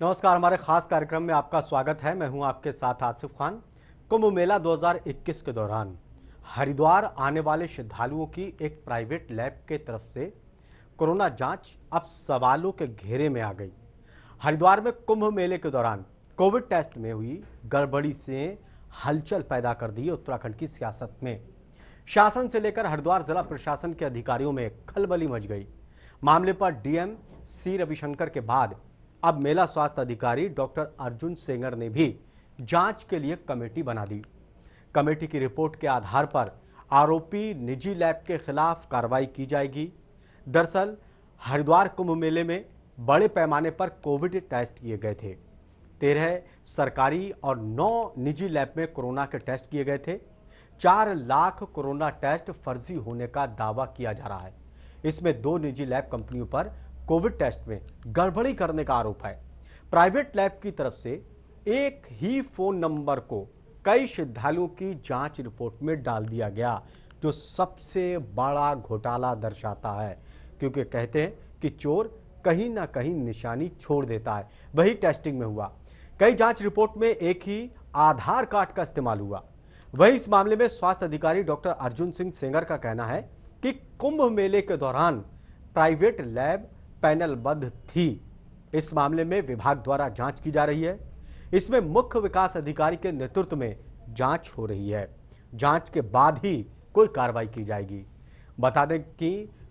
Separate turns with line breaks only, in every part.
नमस्कार, हमारे खास कार्यक्रम में आपका स्वागत है। मैं हूं आपके साथ आसिफ खान। कुंभ मेला 2021 के दौरान हरिद्वार आने वाले श्रद्धालुओं की एक प्राइवेट लैब के तरफ से कोरोना जांच अब सवालों के घेरे में आ गई। हरिद्वार में कुंभ मेले के दौरान कोविड टेस्ट में हुई गड़बड़ी से हलचल पैदा कर दी उत्तराखंड की सियासत में। शासन से लेकर हरिद्वार जिला प्रशासन के अधिकारियों में खलबली मच गई। मामले पर डीएम सी रविशंकर के बाद अब मेला स्वास्थ्य अधिकारी डॉक्टर अर्जुन सेंगर ने भी जांच के लिए कमेटी बना दी। कमेटी की रिपोर्ट के आधार पर आरोपी निजी लैब के खिलाफ कार्रवाई की जाएगी। दरअसल हरिद्वार कुंभ मेले में बड़े पैमाने पर कोविड टेस्ट किए गए थे। 13 सरकारी और 9 निजी लैब में कोरोना के टेस्ट किए गए थे। 4 लाख कोरोना टेस्ट फर्जी होने का दावा किया जा रहा है। इसमें 2 निजी लैब कंपनियों पर कोविड टेस्ट में गड़बड़ी करने का आरोप है। प्राइवेट लैब की तरफ से एक ही फोन नंबर को कई श्रद्धालुओं की जांच रिपोर्ट में डाल दिया गया, जो सबसे बड़ा घोटाला दर्शाता है, क्योंकि कहते हैं कि चोर कहीं ना कहीं निशानी छोड़ देता है। वही टेस्टिंग में हुआ। कई जांच रिपोर्ट में एक ही आधार कार्ड का इस्तेमाल हुआ। वही इस मामले में स्वास्थ्य अधिकारी डॉक्टर अर्जुन सिंह सेंगर का कहना है कि कुंभ मेले के दौरान प्राइवेट लैब पैनलबद्ध थी। इस मामले में विभाग द्वारा जांच की जा रही है। इसमें मुख्य विकास अधिकारी के नेतृत्व में जांच हो रही है। जांच के बाद ही कोई कार्रवाई की जाएगी। बता दें कि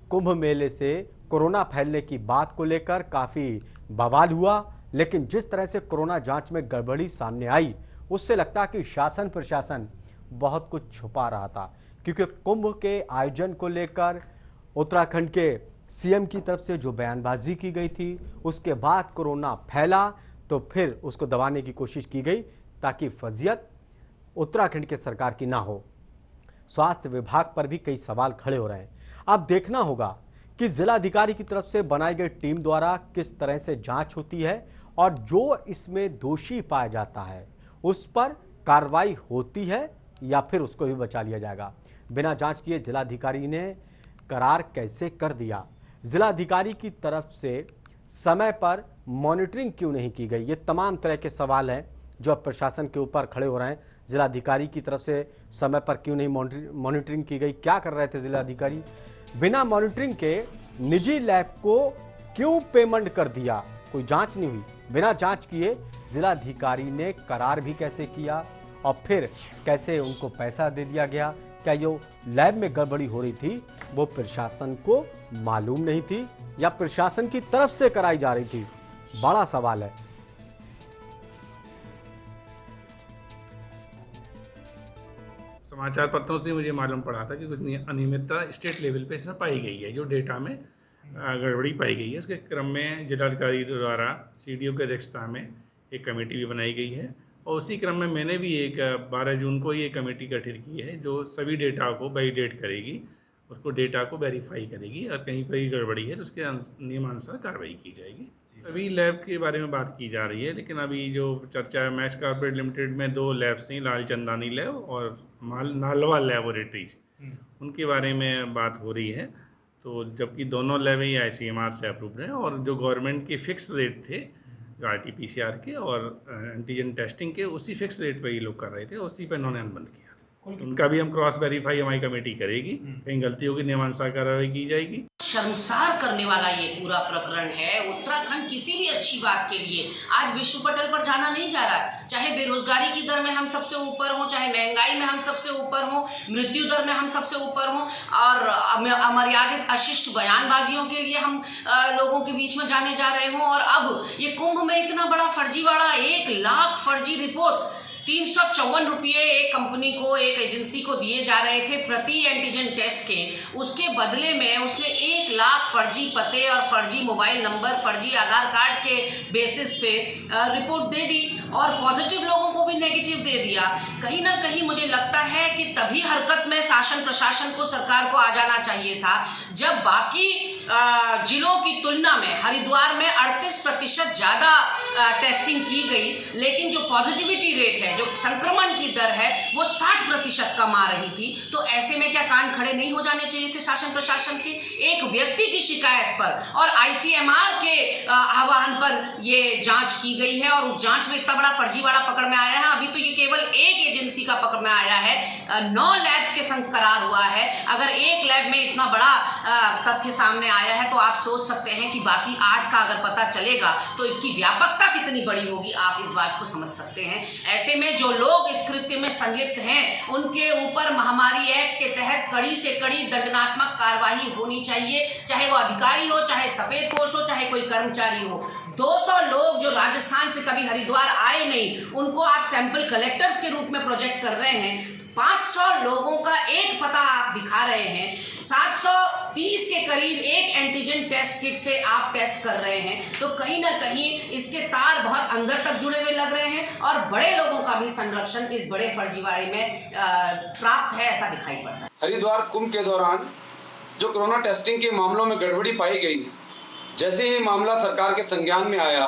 कुंभ मेले से कोरोना फैलने की बात को लेकर काफी बवाल हुआ, लेकिन जिस तरह से कोरोना जांच में गड़बड़ी सामने आई, उससे लगता कि शासन प्रशासन बहुत कुछ छुपा रहा था, क्योंकि कुंभ के आयोजन को लेकर उत्तराखंड के सीएम की तरफ से जो बयानबाजी की गई थी, उसके बाद कोरोना फैला तो फिर उसको दबाने की कोशिश की गई ताकि फजीयत उत्तराखंड के सरकार की ना हो। स्वास्थ्य विभाग पर भी कई सवाल खड़े हो रहे हैं। अब देखना होगा कि जिलाधिकारी की तरफ से बनाई गई टीम द्वारा किस तरह से जांच होती है और जो इसमें दोषी पाया जाता है उस पर कार्रवाई होती है या फिर उसको भी बचा लिया जाएगा। बिना जांच किए जिलाधिकारी ने करार कैसे कर दिया? जिलाधिकारी की तरफ से समय पर मॉनिटरिंग क्यों नहीं की गई? ये तमाम तरह के सवाल हैं जो अब प्रशासन के ऊपर खड़े हो रहे हैं। जिलाधिकारी की तरफ से समय पर क्यों नहीं मॉनिटरिंग की गई? क्या कर रहे थे जिलाधिकारी? बिना मॉनिटरिंग के निजी लैब को क्यों पेमेंट कर दिया? कोई जांच नहीं हुई। बिना जांच किए जिलाधिकारी ने करार भी कैसे किया और फिर कैसे उनको पैसा दे दिया गया? क्या जो लैब में गड़बड़ी हो रही थी वो प्रशासन को मालूम नहीं थी या प्रशासन की तरफ से कराई जा रही थी? बड़ा सवाल है।
समाचार पत्रों से मुझे मालूम पड़ा था कि कुछ अनियमितता स्टेट लेवल पे इसमें पाई गई है, जो डेटा में गड़बड़ी पाई गई है। उसके क्रम में जिलाधिकारी द्वारा सीडीओ की अध्यक्षता में एक कमेटी भी बनाई गई है और उसी क्रम में मैंने भी एक 12 जून को ये कमेटी गठित की है, जो सभी डेटा को वैलिडेट करेगी, उसको डेटा को वेरीफाई करेगी और कहीं कोई गड़बड़ी है तो उसके नियमानुसार कार्रवाई की जाएगी। सभी लैब के बारे में बात की जा रही है, लेकिन अभी जो चर्चा है, मैक्स कॉर्पोरेट लिमिटेड में 2 लैब्स थी, लाल चंदानी लैब और नालवा लैबोरेटरीज, उनके बारे में बात हो रही है। तो जबकि दोनों लैब ही ICMR से अप्रूव्ड हैं और जो गवर्नमेंट के फिक्स रेट थे RT-PCR के और एंटीजन टेस्टिंग के, उसी फिक्स रेट पे ये लोग कर रहे थे, उसी पे इन्होंने अनुबंध किया। उनका भी हम क्रॉस वेरीफाई हमारी कमेटी करेगी, कहीं गलती होगी नियमानुसार कार्रवाई की जाएगी।
शर्मसार करने वाला ये पूरा प्रकरण है। उत्तराखंड किसी भी अच्छी बात के लिए आज विश्व पटल पर जाना नहीं जा रहा। चाहे बेरोजगारी की दर में हम सबसे ऊपर हों, चाहे महंगाई में हम सबसे ऊपर हों, मृत्यु दर में हम सबसे ऊपर हों और अमर्यादित अशिष्ट बयानबाजियों के लिए हम लोगों के बीच में जाने जा रहे हों। और अब ये कुंभ में इतना बड़ा फर्जीवाड़ा, 1 लाख फर्जी रिपोर्ट, 354 रुपये एक कंपनी को, एक एजेंसी को दिए जा रहे थे प्रति एंटीजन टेस्ट के। उसके बदले में उसने 1 लाख फर्जी पते और फर्जी मोबाइल नंबर, फर्जी आधार कार्ड के बेसिस पे रिपोर्ट दे दी और पॉजिटिव लोगों को भी नेगेटिव दे दिया। कहीं ना कहीं मुझे लगता है कि तभी हरकत में शासन प्रशासन को, सरकार को आ जाना चाहिए था, जब बाकी जिलों की तुलना में हरिद्वार में 38% ज़्यादा टेस्टिंग की गई, लेकिन जो पॉजिटिविटी रेट है, जो संक्रमण की दर है, वो 60% कम आ रही थी। तो ऐसे में क्या कान खड़े नहीं हो जाने चाहिए थे शासन प्रशासन के? एक व्यक्ति की शिकायत पर और ICMR के आह्वान पर ये जांच की गई है और उस जांच में इतना बड़ा फर्जीवाड़ा पकड़ में आया है। अभी तो ये केवल एक एजेंसी का पकड़ में आया है, 9 लैब्स के संग करार हुआ है। अगर एक लैब में इतना बड़ा तथ्य सामने आया है तो आप सोच सकते हैं कि बाकी 8 का अगर पता चलेगा तो इसकी व्यापकता कितनी बड़ी होगी, आप इस बात को समझ सकते हैं। ऐसे में जो लोग इस कृत्य में संलिप्त हैं उनके ऊपर महामारी एक्ट के तहत कड़ी से कड़ी दंडात्मक कार्रवाई होनी चाहिए, चाहे वो अधिकारी हो, चाहे सफेद पोश हो, चाहे कोई कर्मचारी हो। 200 लोग जो राजस्थान से कभी हरिद्वार आए नहीं, उनको आप सैंपल कलेक्टर्स के रूप में प्रोजेक्ट कर रहे हैं। 500 लोगों का एक पता आप दिखा रहे हैं। 730 के करीब एक एंटीजन टेस्ट किट से आप टेस्ट कर रहे हैं। तो कहीं ना कहीं इसके तार बहुत अंदर तक जुड़े हुए लग रहे हैं और बड़े लोगों का भी संरक्षण इस बड़े फर्जीवाड़े में प्राप्त है, ऐसा दिखाई पड़ता है।
हरिद्वार कुंभ के दौरान जो कोरोना टेस्टिंग के मामलों में गड़बड़ी पाई गई, जैसे ही मामला सरकार के संज्ञान में आया,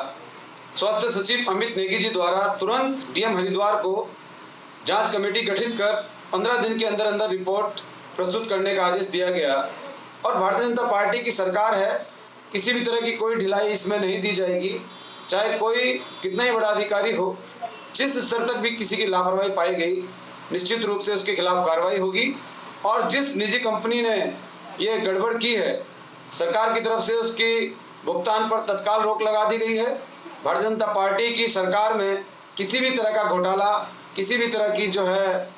स्वास्थ्य सचिव अमित नेगी जी द्वारा तुरंत डीएम हरिद्वार को जांच कमेटी गठित कर 15 दिन के अंदर अंदर रिपोर्ट प्रस्तुत करने का आदेश दिया गया। और भारतीय जनता पार्टी की सरकार है, किसी भी तरह की कोई ढिलाई इसमें नहीं दी जाएगी। चाहे कोई कितना ही बड़ा अधिकारी हो, जिस स्तर तक भी किसी की लापरवाही पाई गई, निश्चित रूप से उसके खिलाफ कार्रवाई होगी। और जिस निजी कंपनी ने ये गड़बड़ की है, सरकार की तरफ से उसकी भुगतान पर तत्काल रोक लगा दी गई है। भारतीय जनता पार्टी की सरकार में किसी भी तरह का घोटाला, किसी भी तरह की जो है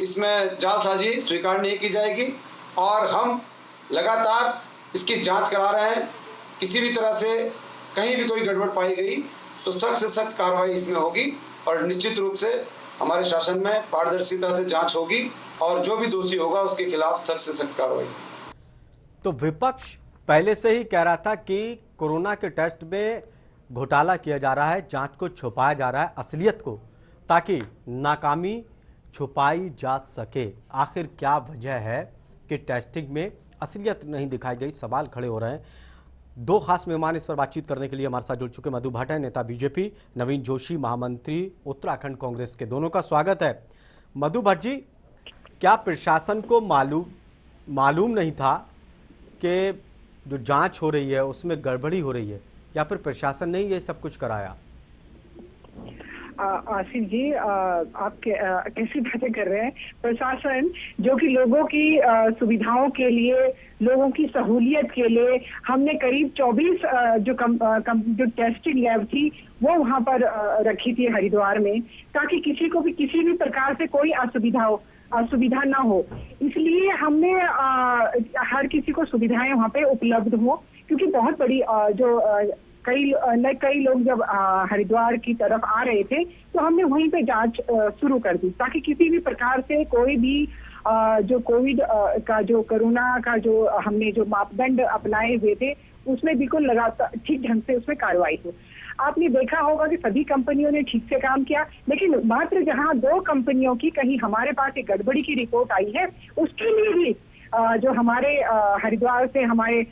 इसमें जालसाजी स्वीकार नहीं की जाएगी और हम लगातार इसकी जांच करा रहे हैं। किसी भी तरह से कहीं भी कोई गड़बड़ पाई गई तो सख्त से सख्त कार्रवाई इसमें होगी और निश्चित रूप से हमारे शासन में पारदर्शिता से जांच होगी और जो भी दोषी होगा उसके खिलाफ सख्त से सख्त कार्रवाई।
तो विपक्ष पहले से ही कह रहा था कि कोरोना के टेस्ट में घोटाला किया जा रहा है, जांच को छुपाया जा रहा है, असलियत को, ताकि नाकामी छुपाई जा सके। आखिर क्या वजह है कि टेस्टिंग में असलियत नहीं दिखाई गई? सवाल खड़े हो रहे हैं। 2 खास मेहमान इस पर बातचीत करने के लिए हमारे साथ जुड़ चुके। मधु भट्ट है, नेता बीजेपी, नवीन जोशी, महामंत्री उत्तराखंड कांग्रेस के। दोनों का स्वागत है। मधु भट्ट जी, क्या प्रशासन को मालूम नहीं था कि जो जांच हो रही है उसमें गड़बड़ी हो रही है, या फिर प्रशासन ने ये सब कुछ कराया?
आसिफ जी, आप कैसी बातें कर रहे हैं? प्रशासन जो कि लोगों की सुविधाओं के लिए, लोगों की सहूलियत के लिए हमने करीब 24 जो टेस्टिंग लैब थी वो वहां पर रखी थी हरिद्वार में, ताकि किसी को भी किसी भी प्रकार से कोई असुविधा ना हो। इसलिए हमने हर किसी को सुविधाएं वहां पे उपलब्ध हो, क्योंकि बहुत बड़ी कई लोग जब हरिद्वार की तरफ आ रहे थे तो हमने वहीं पे जांच शुरू कर दी, ताकि किसी भी प्रकार से कोई भी जो कोविड का जो कोरोना का जो हमने जो मापदंड अपनाए हुए थे उसमें बिल्कुल लगातार ठीक ढंग से उसमें कार्रवाई हो। आपने देखा होगा कि सभी कंपनियों ने ठीक से काम किया, लेकिन मात्र जहां 2 कंपनियों की कहीं हमारे पास एक गड़बड़ी की रिपोर्ट आई है, उसके लिए भी जो हमारे हरिद्वार से हमारे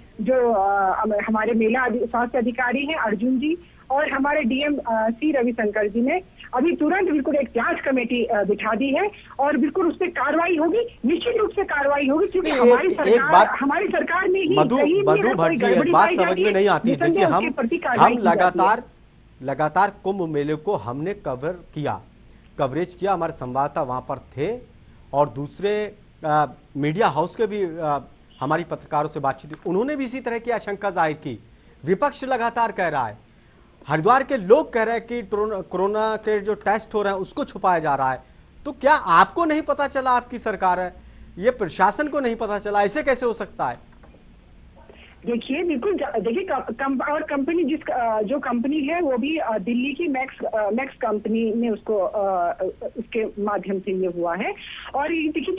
मेला स्वास्थ्य अधिकारी हैं अर्जुन जी और हमारे डीएम सी रविशंकर जी ने अभी तुरंत बिल्कुल एक जांच कमेटी बिठा दी है और बिल्कुल उस पर कार्रवाई होगी, निश्चित रूप से कार्रवाई होगी, क्योंकि हमारी सरकार में ही
मधु भट्ट जी, एक बात समझ में नहीं आती है। देखिए, हम लगातार कुंभ मेले को हमने कवरेज किया, हमारे संवाददाता वहां पर थे और दूसरे मीडिया हाउस के भी हमारी पत्रकारों से बातचीत, उन्होंने भी इसी तरह की आशंका जाहिर की। विपक्ष लगातार कह रहा है, हरिद्वार के लोग कह रहे हैं कि कोरोना के जो टेस्ट हो रहे हैं उसको छुपाया जा रहा है। तो क्या आपको नहीं पता चला? आपकी सरकार है, ये प्रशासन को नहीं पता चला? ऐसे कैसे हो सकता है?
देखिए, बिल्कुल देखिए, और कंपनी जो कंपनी है वो भी दिल्ली की मैक्स कंपनी ने उसके माध्यम से ये हुआ है। और देखिए,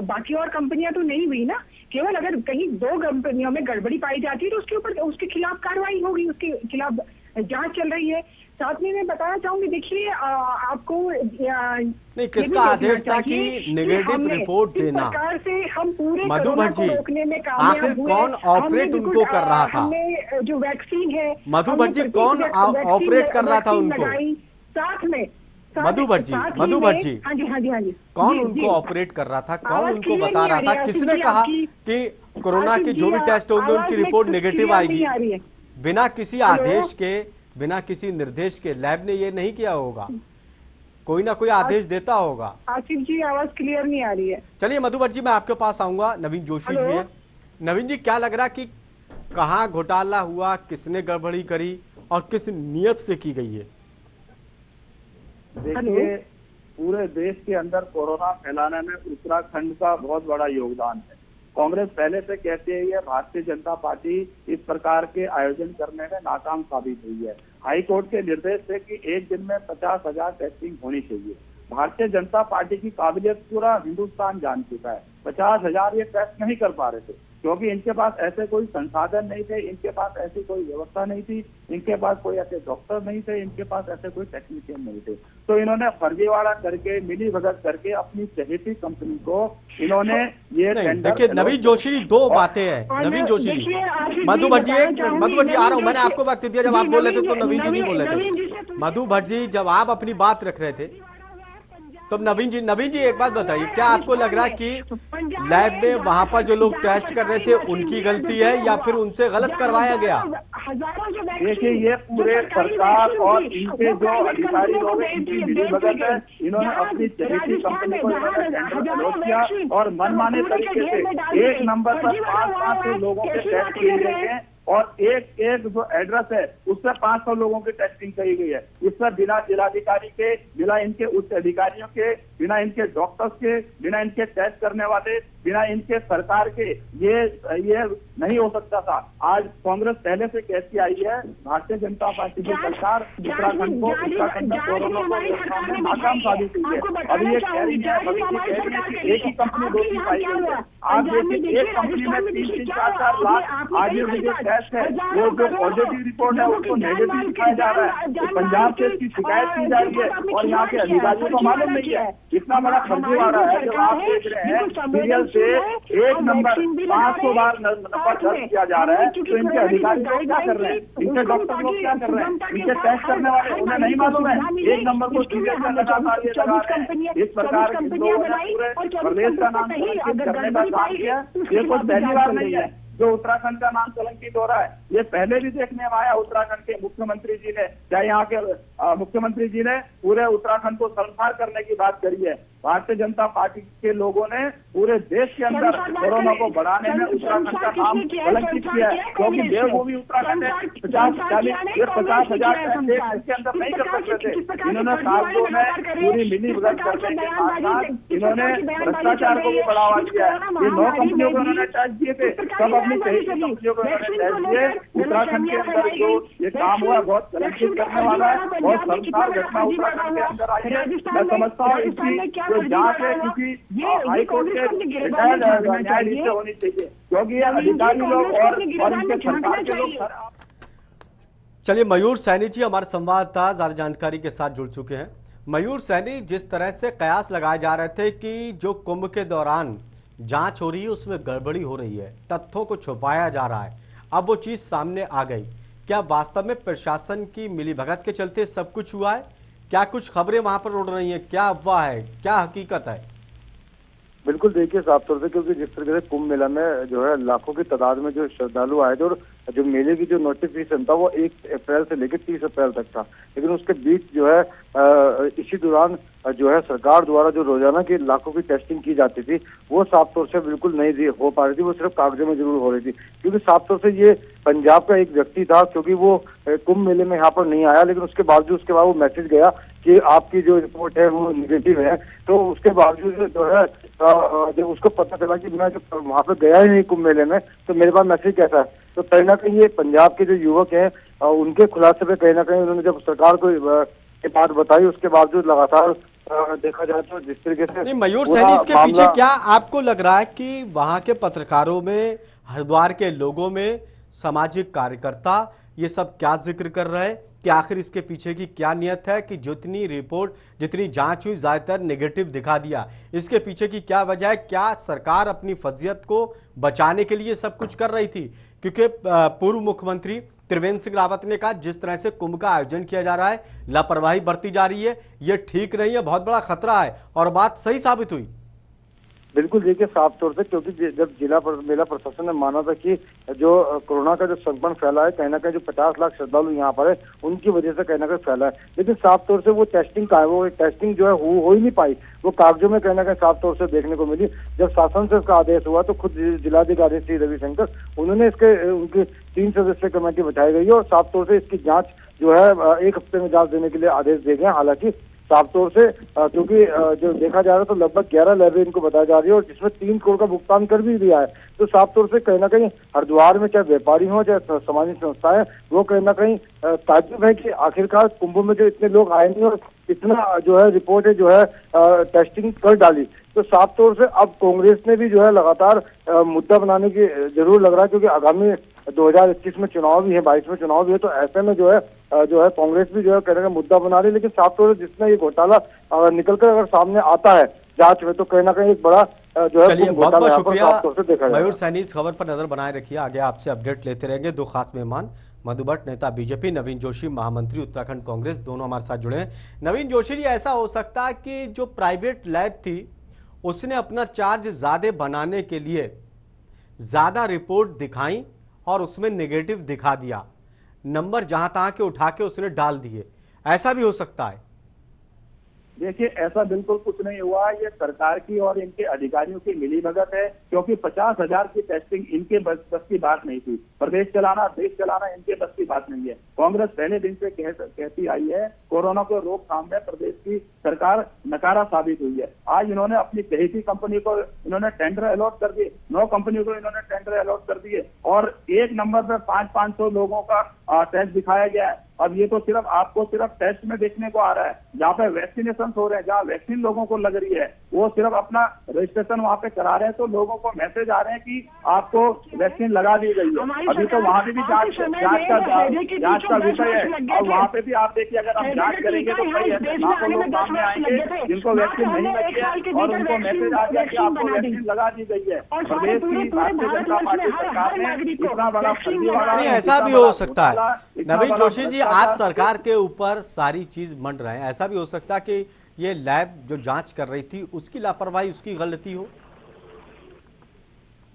बाकी और कंपनियां तो नहीं हुई ना, केवल अगर कहीं 2 कंपनियों में गड़बड़ी पाई जाती है तो उसके खिलाफ कार्रवाई होगी, उसके खिलाफ जांच चल रही है। साथ में मैं बताना चाहूंगी, देखिए आपको
नहीं, किसका आदेश था कि नेगेटिव रिपोर्ट देना?
सरकार से हम पूरे
मधु भट्ट जी,
रोकने में कामयाब
आखिर
हुए।
कौन ऑपरेट उनको कर रहा था?
हमने जो वैक्सीन है,
मधु भट्ट जी, कौन ऑपरेट कर रहा था उनको?
साथ में
मधु भट्ट जी, मधु भट्ट जी,
हाँ जी, हाँ जी, हाँ जी,
कौन उनको ऑपरेट कर रहा था? कौन उनको बता रहा था? किसने कहा कि कोरोना के जो भी टेस्ट होंगे उनकी रिपोर्ट नेगेटिव आएगी? बिना किसी आदेश के, बिना किसी निर्देश के लैब ने ये नहीं किया होगा, कोई ना कोई आदेश देता होगा।
आसिफ जी, आवाज क्लियर नहीं आ रही है।
चलिए मधु भट्ट जी, मैं आपके पास आऊंगा। नवीन जोशी जी है। नवीन जी, क्या लग रहा कि कहाँ घोटाला हुआ, किसने गड़बड़ी करी और किस नियत से की गई है?
देखिए, पूरे देश के अंदर कोरोना फैलाने में उत्तराखंड का बहुत बड़ा योगदान है। कांग्रेस पहले से कहती है भारतीय जनता पार्टी इस प्रकार के आयोजन करने में नाकाम साबित हुई है। हाई कोर्ट के निर्देश थे कि एक दिन में 50,000 टेस्टिंग होनी चाहिए। भारतीय जनता पार्टी की काबिलियत पूरा हिंदुस्तान जान चुका है। 50,000 ये टेस्ट नहीं कर पा रहे थे क्योंकि इनके पास ऐसे कोई संसाधन नहीं थे, इनके पास ऐसी कोई व्यवस्था नहीं थी, इनके पास कोई ऐसे डॉक्टर नहीं थे, इनके पास ऐसे कोई टेक्नीशियन नहीं थे। तो इन्होंने फर्जीवाड़ा करके, मिली भगत करके अपनी चहेती कंपनी को इन्होंने ये टेंडर।
देखिए नवीन जोशी जी, दो बातें हैं। नवीन जोशी जी, मधु भट्ट जी, मधु भट्ट जी आ रहा हूं। मैंने आपको वक्त दिया, जब आप बोल रहे थे तो नवीन जी नहीं बोल रहे थे। मधु भट्ट जी, जब आप अपनी बात रख रहे थे तो नवीन जी एक बात बताइए, क्या आपको लग रहा है कि लैब में वहां पर जो लोग टेस्ट कर रहे थे उनकी गलती है या फिर उनसे गलत करवाया गया?
देखिए, ये पूरे सरकार और इनके जो अधिकारी लोग हैं, इनकी मिलीभगत है। इन्होंने अपनी चहेती कंपनी को विरोध किया और मनमाने तरीके से एक नंबर पर 500 लोगों के टेस्ट किए गए हैं और एक जो एड्रेस है उस पर 500 लोगों की टेस्टिंग करी गई है। इस पर बिना जिलाधिकारी के, बिना इनके उच्च अधिकारियों के, बिना इनके डॉक्टर्स के, बिना इनके टेस्ट करने वाले, बिना इनके सरकार के ये नहीं हो सकता था। आज कांग्रेस पहले से कहती आई है भारतीय जनता पार्टी की सरकार उत्तराखंड में कोरोना को रोकने में नाकाम साबित हुई है। अभी ये कह रही है कि एक ही कंपनी दोषी पाई गई है। आप देखिए, एक कंपनी में 3-3, 4-4 लाख आज जो टेस्ट है, वो जो पॉजिटिव रिपोर्ट है उसको नेगेटिव दिखाया जा रहा है। तो पंजाब से इसकी शिकायत की जा रही है और यहाँ के अधिकारियों को मालूम नहीं है। इतना बड़ा फर्जीवाड़ा है। जब आप देख रहे हैं सीरियल से एक नंबर 500 बार नंबर दर्ज किया जा रहा है, तो इनके अधिकारी लोग क्या कर रहे हैं, इनके डॉक्टर लोग क्या कर रहे हैं, इनके टेस्ट करने वाले उन्हें नहीं मालूम है। एक नंबर को सीरियल का लगातार ये लगा रहे हैं। इस प्रकार के लोगों ने पूरे प्रदेश का नाम कलंकित करने का काम किया। ये कुछ पहली बार नहीं है जो उत्तराखंड का नाम कलंकित हो रहा है। ये पहले भी देखने में आया। उत्तराखंड के मुख्यमंत्री जी ने, चाहे यहाँ के मुख्यमंत्री जी ने पूरे उत्तराखंड को शर्मसार करने की बात करी है। भारतीय जनता पार्टी के लोगों ने पूरे देश के अंदर कोरोना को बढ़ाने में उत्तराखंड का नाम कलंकित किया है क्योंकि देवभूमि उत्तराखंड है। 50,000 इसके अंदर नहीं कर सकते थे। इन्होंने साल 2 में पूरी मिली भगत करने के साथ इन्होंने भ्रष्टाचार को भी बढ़ावा दिया है। ये 9 कंपनियों को इन्होंने टैक्स दिए थे, सब अपनी कंपनियों को इन्होंने टैक्स दिए। उत्तराखंड के अंदर जो ये काम हुआ बहुत कलंकित करने वाला है, बहुत शर्मसार घटना उत्तराखंड के अंदर आई है। मैं समझता हूँ इसकी जो जांच है किसी हाई कोर्ट के रिटायर्ड न्यायाधीश से होनी चाहिए क्योंकि ये अधिकारी लोग और इनके सरकार के लोग।
चलिए मयूर सैनी जी हमारे संवाददाता ज्यादा जानकारी के साथ जुड़ चुके हैं। मयूर सैनी, जिस तरह से कयास लगाए जा रहे थे कि जो कुंभ के दौरान जांच हो रही है उसमें गड़बड़ी हो रही है, तथ्यों को छुपाया जा रहा है, अब वो चीज सामने आ गई। क्या वास्तव में प्रशासन की मिलीभगत के चलते सब कुछ हुआ है? क्या कुछ खबरें वहां पर उड़ रही हैं? क्या अफवाह है, क्या हकीकत है?
बिल्कुल, देखिए साफ तौर से, क्योंकि जिस तरीके से कुंभ मेला में जो है लाखों की तादाद में जो श्रद्धालु आए थे और जो मेले की जो नोटिफिकेशन था वो 1 अप्रैल से लेकर 30 अप्रैल तक था, लेकिन उसके बीच जो है इसी दौरान जो है सरकार द्वारा जो रोजाना की लाखों की टेस्टिंग की जाती थी वो साफ तौर से बिल्कुल नहीं हो पा रही थी। वो सिर्फ कागजों में जरूर हो रही थी क्योंकि साफ तौर से ये पंजाब का एक व्यक्ति था, क्योंकि वो कुंभ मेले में यहाँ पर नहीं आया, लेकिन उसके बावजूद उसके बाद वो मैसेज गया कि आपकी जो रिपोर्ट है वो निगेटिव है। तो उसके बावजूद जो है जब उसको पता चला कि मैं जो वहाँ पे गया ही नहीं कुंभ मेले में, तो मेरे पास मैसेज कैसा है, तो कहीं ना कहीं ये पंजाब के जो युवक हैं उनके खुलासे पे कहीं ना कहीं उन्होंने जब सरकार को ये बात बताई, उसके बावजूद लगातार देखा जाए तो जिस तरीके से।
नहीं मयूर सैनी, इसके पीछे क्या आपको लग रहा है कि वहां के पत्रकारों में, हरिद्वार के लोगों में, सामाजिक कार्यकर्ता ये सब क्या जिक्र कर रहे हैं कि आखिर इसके पीछे की क्या नियत है कि जितनी रिपोर्ट, जितनी जांच हुई, ज्यादातर नेगेटिव दिखा दिया। इसके पीछे की क्या वजह है? क्या सरकार अपनी फजीयत को बचाने के लिए सब कुछ कर रही थी? क्योंकि पूर्व मुख्यमंत्री त्रिवेंद्र सिंह रावत ने कहा जिस तरह से कुंभ का आयोजन किया जा रहा है, लापरवाही बरती जा रही है, ये ठीक नहीं है, बहुत बड़ा खतरा है, और बात सही साबित हुई।
बिल्कुल देखिए साफ तौर से, क्योंकि जब मेला प्रशासन ने माना था कि जो कोरोना का जो संक्रमण फैला है, कहीं ना कहीं जो 50 लाख श्रद्धालु यहाँ पर है उनकी वजह से कहीं ना कहीं फैला है, लेकिन साफ तौर से वो टेस्टिंग का है, वो टेस्टिंग जो है हो ही नहीं पाई। वो कागजों में कहीं ना कहीं साफ तौर से देखने को मिली। जब शासन से इसका आदेश हुआ तो खुद जिलाधिकारी श्री रविशंकर, उन्होंने उनकी 3 सदस्यीय कमेटी बैठाई गई है और साफ तौर से इसकी जाँच जो है 1 हफ्ते में जाँच देने के लिए आदेश दिए गए। हालांकि साफ तौर से क्योंकि जो देखा जा रहा है तो लगभग 11 लैबें इनको बताया जा रही है और जिसमें 3 करोड़ का भुगतान कर भी दिया है। तो साफ तौर से कहीं ना कहीं हरिद्वार में चाहे व्यापारी हो चाहे सामाजिक संस्थाएं, वो कहीं ना कहीं ताज्जुब है कि आखिरकार कुंभ में जो इतने लोग आए नहीं और इतना जो है रिपोर्ट है जो है टेस्टिंग कर डाली। तो साफ तौर से अब कांग्रेस ने भी जो है लगातार मुद्दा बनाने की जरूर लग रहा है, क्योंकि आगामी 2021 में चुनाव भी है, 22 में चुनाव भी है। तो ऐसे में जो है कांग्रेस भी जो है कहने का मुद्दा बना रही है। लेकिन साफ तौर से जिसमें ये घोटाला निकलकर अगर सामने आता है जांच में, तो कहीं ना कहीं एक बड़ा जो है
चलिए, बहुत बहुत शुक्रिया
मयूर
सैनी। इस खबर पर नजर बनाए रखिए, आगे आपसे अपडेट लेते रहेंगे। 2 खास मेहमान मधु भट्ट, नेता बीजेपी, नवीन जोशी, महामंत्री उत्तराखंड कांग्रेस, दोनों हमारे साथ जुड़े हैं। नवीन जोशी जी, ऐसा हो सकता है कि जो प्राइवेट लैब थी उसने अपना चार्ज ज्यादा बनाने के लिए ज्यादा रिपोर्ट दिखाई और उसमें नेगेटिव दिखा दिया, नंबर जहां तहां के उठा के उसने डाल दिए, ऐसा भी हो सकता है?
देखिए, ऐसा बिल्कुल कुछ नहीं हुआ। ये सरकार की और इनके अधिकारियों की मिलीभगत है, क्योंकि 50,000 की टेस्टिंग इनके बस की बात नहीं थी। प्रदेश चलाना, देश चलाना इनके बस की बात नहीं है। कांग्रेस पहले दिन से कहती आई है कोरोना को रोकथाम में प्रदेश की सरकार नकारा साबित हुई है। आज इन्होंने अपनी चहेती कंपनी को इन्होंने टेंडर अलॉट कर दिए, 9 कंपनियों को इन्होंने टेंडर अलॉट कर दिए और एक नंबर पर 500 लोगों का टेस्ट दिखाया गया है। अब ये तो सिर्फ आपको सिर्फ टेस्ट में देखने को आ रहा है, जहाँ पे वैक्सीनेशन हो रहे हैं, जहाँ वैक्सीन लोगों को लग रही है, वो सिर्फ अपना रजिस्ट्रेशन वहाँ पे करा रहे हैं, तो लोगों को मैसेज आ रहे हैं कि आपको वैक्सीन लगा दी गई है। अभी तो वहाँ पे भी जांच का विषय है और वहाँ पे भी आप देखिए, अगर आप जांच करेंगे तो कई ऐसे लाखों लोग सामने आएंगे जिनको वैक्सीन नहीं लगी है और उनको मैसेज आ गया कि आपको वैक्सीन लगा दी गई है। प्रदेश की भारतीय जनता पार्टी सरकार ने इतना बड़ा फर्जीवाड़ा,
ऐसा भी हो सकता है नवीन जोशी जी, आप सरकार के ऊपर सारी चीज मंड रहे हैं, ऐसा भी हो सकता है कि ये लैब जो जांच कर रही थी उसकी लापरवाही, उसकी गलती हो?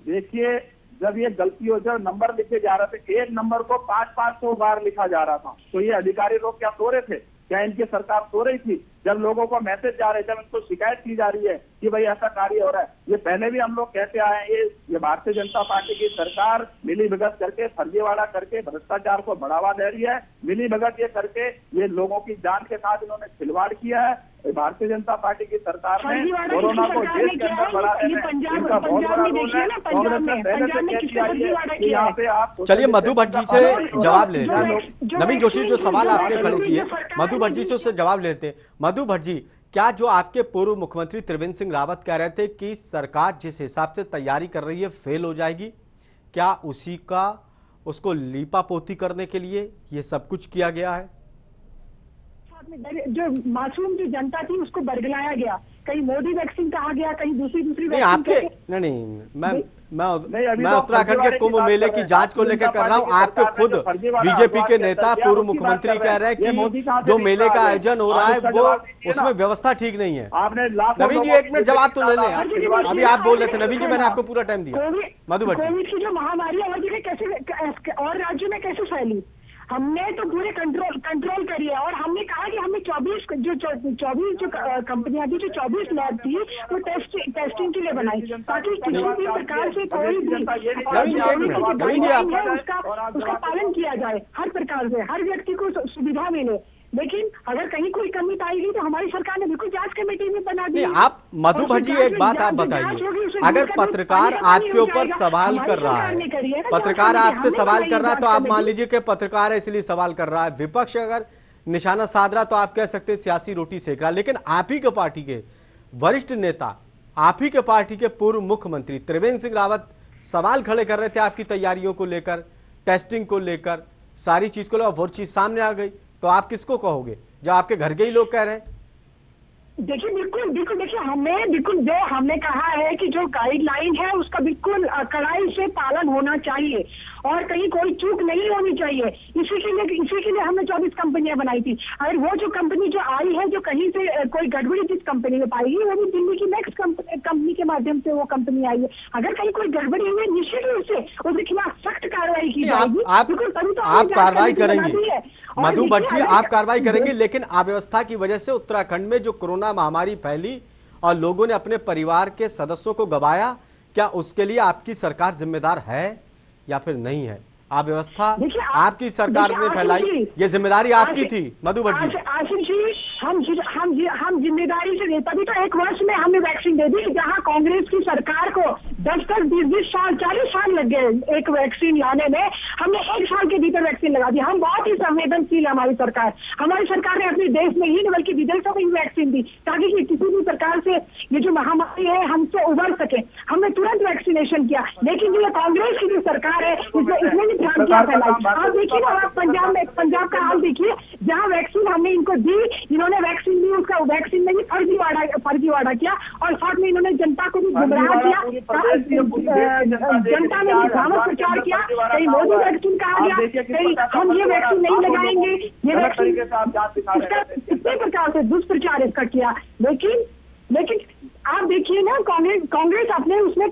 देखिए, जब ये गलती हो, जब नंबर लिखे जा रहे थे, एक नंबर को 500 बार लिखा जा रहा था, तो ये अधिकारी लोग क्या सो रहे थे? क्या इनकी सरकार सो रही थी? जब लोगों को मैसेज जा रहे, जब इनको शिकायत की जा रही है कि भाई ऐसा कार्य हो रहा है, ये पहले भी हम लोग कहते आए हैं, ये भारतीय जनता पार्टी की सरकार मिलीभगत करके, फर्जीवाड़ा करके भ्रष्टाचार को बढ़ावा दे रही है। मिलीभगत ये करके ये लोगों की जान के साथ इन्होंने खिलवाड़ किया है। भारतीय जनता पार्टी की सरकार ने कोरोना को देश के अंदर बढ़ाने में इनका बहुत बड़ा रोल है। कांग्रेस ने पहले से कहती आई है कि यहाँ पे आप,
चलिए मधु भट्ट जी से जवाब लेते हैं। नवीन जोशी, जो सवाल आपने खड़े किए, मधु भट्ट जी से उससे जवाब लेते हैं। मधु भट्ट जी, क्या जो आपके पूर्व मुख्यमंत्री त्रिवेंद्र सिंह रावत कह रहे थे कि सरकार जिस हिसाब से तैयारी कर रही है फेल हो जाएगी, क्या उसी का उसको लीपापोती करने के लिए ये सब कुछ किया गया है?
जो मासूम जो जनता थी उसको बरगलाया गया, कहीं मोदी वैक्सीन कहा गया, कहीं दूसरी
नहीं, आपके मैं उत्तराखंड के कुंभ मेले की जांच को लेकर कर रहा हूं। आपके खुद बीजेपी के नेता पूर्व मुख्यमंत्री कह रहे हैं कि जो मेले का आयोजन हो रहा है वो उसमें व्यवस्था ठीक नहीं है। नवीन जी, 1 मिनट जवाब तो ले लें। अभी आप बोल रहे थे नवीन जी, मैंने आपको पूरा टाइम दिया। मधु भट्ट जी,
कोविड की जो महामारी और जगह कैसे और राज्यों में कैसे फैली, हमने तो पूरे कंट्रोल करी है। और हमने कहा कि हमें 24 जो कंपनियां थी, जो 24 लैब थी, वो टेस्टिंग के लिए बनाई, ताकि किसी भी प्रकार से कोई भी उसका पालन किया जाए, हर प्रकार से हर व्यक्ति को सुविधा मिले। लेकिन अगर कहीं कोई कमी पाएगी तो हमारी सरकार ने बिल्कुल जांच कमेटी में बना दी।
आप मधु भट्ट जी, एक बात आप बताइए, अगर पत्रकार आपके ऊपर सवाल कर रहा है, पत्रकार आपसे सवाल कर रहा है, तो आप मान लीजिए कि पत्रकार है इसलिए सवाल कर रहा है, विपक्ष अगर निशाना साध रहा तो आप कह सकते हैं सियासी रोटी सेक रहा। लेकिन आप ही के पार्टी के वरिष्ठ नेता, आप ही के पार्टी के पूर्व मुख्यमंत्री त्रिवेंद्र सिंह रावत सवाल खड़े कर रहे थे आपकी तैयारियों को लेकर, टेस्टिंग को लेकर, सारी चीज को और वो चीज सामने आ गई, तो आप किसको कहोगे जो आपके घर के ही लोग कह रहे हैं?
देखिए बिल्कुल बिल्कुल, देखिए हमें बिल्कुल जो हमने कहा है कि जो गाइडलाइन है उसका बिल्कुल कड़ाई से पालन होना चाहिए और कहीं कोई चूक नहीं होनी चाहिए। इसी के लिए हमने 24 कंपनियां बनाई थी। अगर वो जो कंपनी जो आई है, जो कहीं से कोई गड़बड़ी जिस कंपनी में पाएगी, वो भी दिल्ली की नेक्स्ट कंपनी के माध्यम से वो कंपनी आई है। अगर कहीं कोई गड़बड़ी हुई है, निश्चित रूप से उसके खिलाफ सख्त कार्रवाई की जाएगी।
आप कार्रवाई करेंगे मधु भट्ट जी, आप कार्रवाई करेंगे, लेकिन अव्यवस्था की वजह से उत्तराखंड में जो कोरोना महामारी फैली और लोगों ने अपने परिवार के सदस्यों को गंवाया, क्या उसके लिए आपकी सरकार जिम्मेदार है या फिर नहीं है? अव्यवस्था आपकी सरकार ने फैलाई, ये जिम्मेदारी आपकी थी मधु भट्ट जी।
आशीष जी, हम जिम्मेदारी से तभी तो 1 वर्ष में हमने वैक्सीन दे दी, जहां कांग्रेस की सरकार को 10-10, 20-20 साल, 40 साल लग गए एक वैक्सीन लाने में। हमने 1 साल के भीतर वैक्सीन लगा दी। हम बहुत ही संवेदनशील है हमारी सरकार ने अपने देश में ही नहीं बल्कि विदेशों में ही वैक्सीन दी, ताकि किसी भी प्रकार से ये जो महामारी है हमसे उबर सके। हमने तुरंत वैक्सीनेशन किया, लेकिन ये कांग्रेस की जो सरकार है इसने भी ध्यान किया फैलाई। आप देखिए ना, आप पंजाब का हाल देखिए, जहाँ वैक्सीन हमने इनको दी, इन्होंने वैक्सीन दी, उसका वैक्सीन में भी फर्जीवाड़ा किया और साथ में इन्होंने जनता को भी गुमराह किया, जनता ने भी भ्रामक प्रचार किया। कहीं मोदी वैक्सीन कहा गया, कहीं हम ये वैक्सीन नहीं लगाएंगे, ये वैक्सीन, कितने प्रकार से दुष्प्रचार इसका किया। लेकिन आप देखिए ना, कांग्रेस अपने उसमें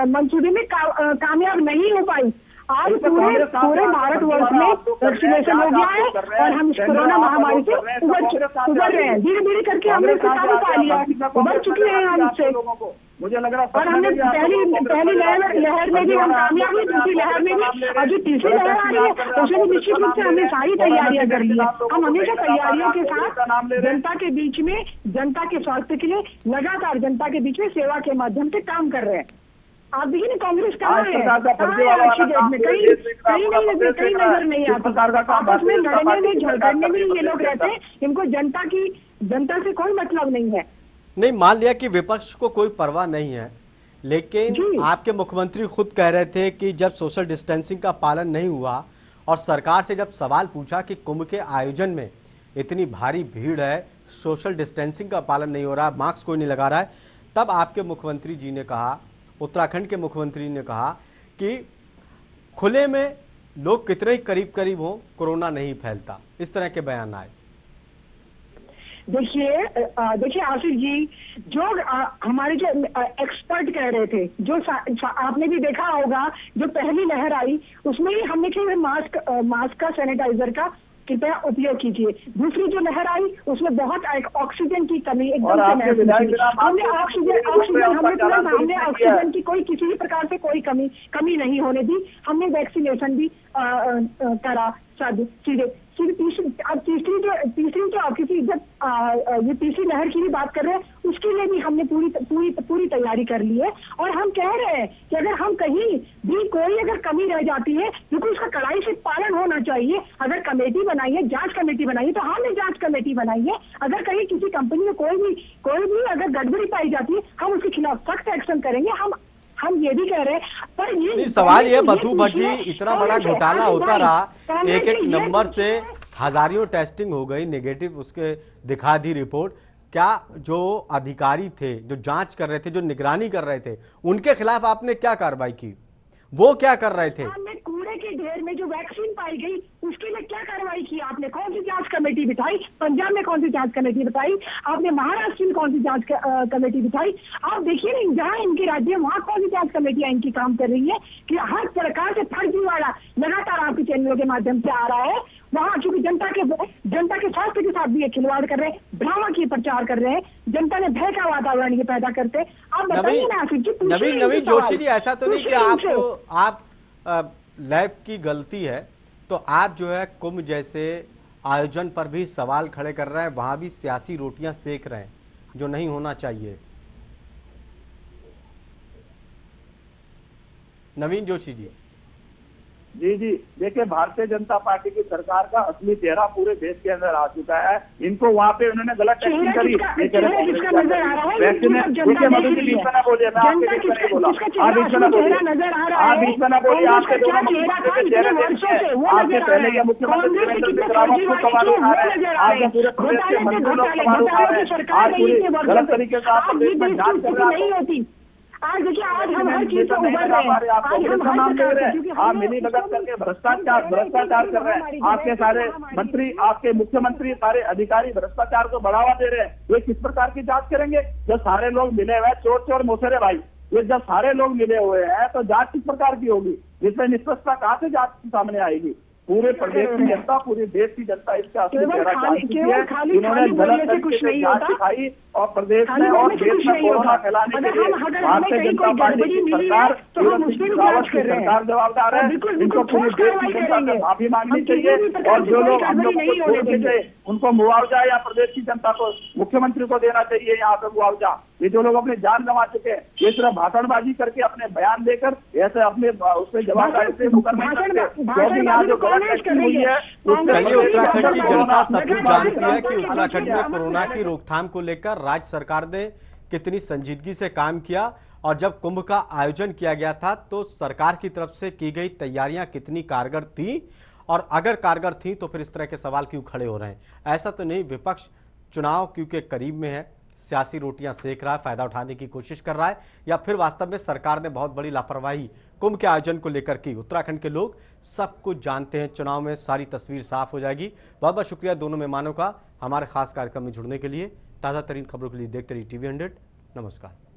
मंसूबे में कामयाब नहीं हो पाई। आज पूरे भारतवर्ष में वैक्सीनेशन हो गया है और हम इस कोरोना महामारी से उबर रहे हैं। धीरे धीरे करके हमने काबू पा लिया, उबर चुके हैं हम इससे।
मुझे लग रहा है
और हमने पहली लहर में भी हम कामयाब हुए, दूसरी लहर में भी, और जो तीसरी लहर आ रही है उसमें भी निश्चित रूप से हमने सारी तैयारियां कर ली है। हम हमेशा तैयारियों के साथ जनता के बीच में, जनता के स्वास्थ्य के लिए लगातार जनता के बीच में सेवा के माध्यम से काम कर रहे हैं। आप देखिए ना, कांग्रेस कहाँ है आज की डेट में? कहीं नजर नहीं आता। आपस में लड़ने में झगड़ने में ये लोग रहते हैं, इनको जनता से कोई मतलब नहीं है।
नहीं, मान लिया कि विपक्ष को कोई परवाह नहीं है, लेकिन आपके मुख्यमंत्री खुद कह रहे थे कि जब सोशल डिस्टेंसिंग का पालन नहीं हुआ और सरकार से जब सवाल पूछा कि कुंभ के आयोजन में इतनी भारी भीड़ है, सोशल डिस्टेंसिंग का पालन नहीं हो रहा, मास्क कोई नहीं लगा रहा है, तब आपके मुख्यमंत्री जी ने कहा, उत्तराखंड के मुख्यमंत्री ने कहा कि खुले में लोग कितने ही करीब हो, कोरोना नहीं फैलता। इस तरह के बयान आए।
देखिए आशीष जी, जो हमारे जो एक्सपर्ट कह रहे थे, जो आपने भी देखा होगा, जो पहली लहर आई उसमें ही हमने कहा मास्क का, सैनिटाइजर का कृपया उपयोग कीजिए। दूसरी जो लहर आई उसमें बहुत ऑक्सीजन की कमी एकदम से महसूस हुई। हमने ऑक्सीजन की कोई किसी भी प्रकार से कोई कमी नहीं होने दी। हमने वैक्सीनेशन भी करा सीधे। ये तीसरी लहर की भी बात कर रहे हैं, उसके लिए भी हमने पूरी तैयारी कर ली है। और हम कह रहे हैं कि अगर हम कहीं भी कोई अगर कमी रह जाती है, क्योंकि उसका कड़ाई से पालन होना चाहिए। अगर कमेटी बनाई है, जांच कमेटी बनाई है, तो हमने जांच कमेटी बनाई है। अगर कहीं किसी कंपनी में कोई भी अगर गड़बड़ी पाई जाती है, हम उसके खिलाफ सख्त एक्शन करेंगे। हम ये भी कह रहे हैं, पर ये
सवाल ये मधु भट्ट जी, इतना बड़ा घोटाला होता रहा, एक नंबर से हजारों टेस्टिंग हो गई, नेगेटिव उसके दिखा दी रिपोर्ट, क्या जो अधिकारी थे, जो जांच कर रहे थे, जो निगरानी कर रहे थे, उनके खिलाफ आपने क्या कार्रवाई की? वो क्या कर रहे थे?
कूड़े के ढेर में जो वैक्सीन पाई गई उसके लिए क्या कार्रवाई की आपने? कौन सी जांच कमेटी बिठाई? पंजाब में कौन सी जांच कमेटी बिठाई आपने? महाराष्ट्र में कौन सी जांच कमेटी बिठाई? आप देखिए ना, जहाँ इनके राज्य वहाँ कौन सी जांच कमेटियां इनकी काम कर रही है कि हर प्रकार से फर्जीवाड़ा लगातार आपके चैनलों के माध्यम से आ रहा है। वहाँ चूंकि जनता के स्वास्थ्य के साथ भी ये खिलवाड़ कर रहे हैं, भ्रामक ये प्रचार कर रहे हैं, जनता ने भय का वातावरण ये पैदा करते हैं। आप बताइए ना आशीष जी।
नवीन जोशी जी, ऐसा तो नहीं कि आप लैब की गलती है तो आप जो है कुंभ जैसे आयोजन पर भी सवाल खड़े कर रहे हैं, वहां भी सियासी रोटियां सेक रहे हैं, जो नहीं होना चाहिए। नवीन जोशी जी,
जी जी, देखिए भारतीय जनता पार्टी की सरकार का असली चेहरा पूरे देश के अंदर आ चुका है। इनको वहाँ पे उन्होंने गलत टेस्टिंग करी। वैक्सीन देखिए मधु जी बीच में ना बोलिए, मैं आपके बीच में नहीं बोला, आप बीच में ना बोलिए, आप बीच में ना बोलिए। आपके दोनों मुख्यमंत्री के चेहरे देखिए, आपके पहले के मुख्यमंत्री त्रिवेंद्र सिंह रावत को कमाल उठा रहे हैं, आपके पूरे प्रदेश के मंत्री लोग कमाल उठा रहे हैं, आज पूरी गलत तरीके से आप प्रदेश में जांच कर रहे हैं।
आज देखिए, आज हम हर चीज से उबर रहे हैं, आज हम नाम ले रहे हैं,
आप मिली भगत करके भ्रष्टाचार कर रहे हैं। आपके सारे मंत्री, आपके मुख्यमंत्री, सारे अधिकारी भ्रष्टाचार को बढ़ावा दे रहे हैं। ये किस प्रकार की जांच करेंगे? जब सारे लोग मिले हुए हैं, चोर चोर मोसेरे भाई, ये जब सारे लोग मिले हुए हैं तो जांच किस प्रकार की होगी? जिसमें निष्पक्षता कहाँ से जांच सामने आएगी? पूरे प्रदेश की जनता, पूरे देश की जनता इसका असली चेहरा जान चुकी है। इन्होंने गलत तरीके से जांच दिखाई और प्रदेश में और देश में कोरोना फैलाने के लिए भारतीय जनता पार्टी की सरकार, रावत की सरकार जवाबदार है। इनको पूरे देश की जनता से माफी मांगनी चाहिए और जो लोग हम लोग को छोड़ के गए उनको मुआवजा या प्रदेश की जनता को, मुख्यमंत्री को देना चाहिए यहाँ पे मुआवजा। ये जो लोग अपने जान गंवा चुके हैं, ये सिर्फ भाषणबाजी करके अपने बयान देकर ऐसे अपने उसमें जवाबदारी से मुकर नहीं सकते, क्योंकि यहाँ जो गलत टेस्टिंग हुई है।
चलिए, उत्तराखंड की जनता सब कुछ जानती है कि उत्तराखंड में कोरोना की रोकथाम को लेकर राज्य सरकार ने कितनी संजीदगी से काम किया और जब कुंभ का आयोजन किया गया था तो सरकार की तरफ से की गई तैयारियां कितनी कारगर थी, और अगर कारगर थी तो फिर इस तरह के सवाल क्यों खड़े हो रहे हैं? ऐसा तो नहीं विपक्ष चुनाव क्योंकि करीब में है, सियासी रोटियां सेक रहा है, फायदा उठाने की कोशिश कर रहा है, या फिर वास्तव में सरकार ने बहुत बड़ी लापरवाही कुंभ के आयोजन को लेकर की? उत्तराखंड के लोग सब कुछ जानते हैं। चुनाव में सारी तस्वीर साफ हो जाएगी। बहुत बहुत शुक्रिया दोनों मेहमानों का हमारे खास कार्यक्रम में जुड़ने के लिए। ताज़ा तरीन खबरों के लिए देखते रहिए TV 100। नमस्कार।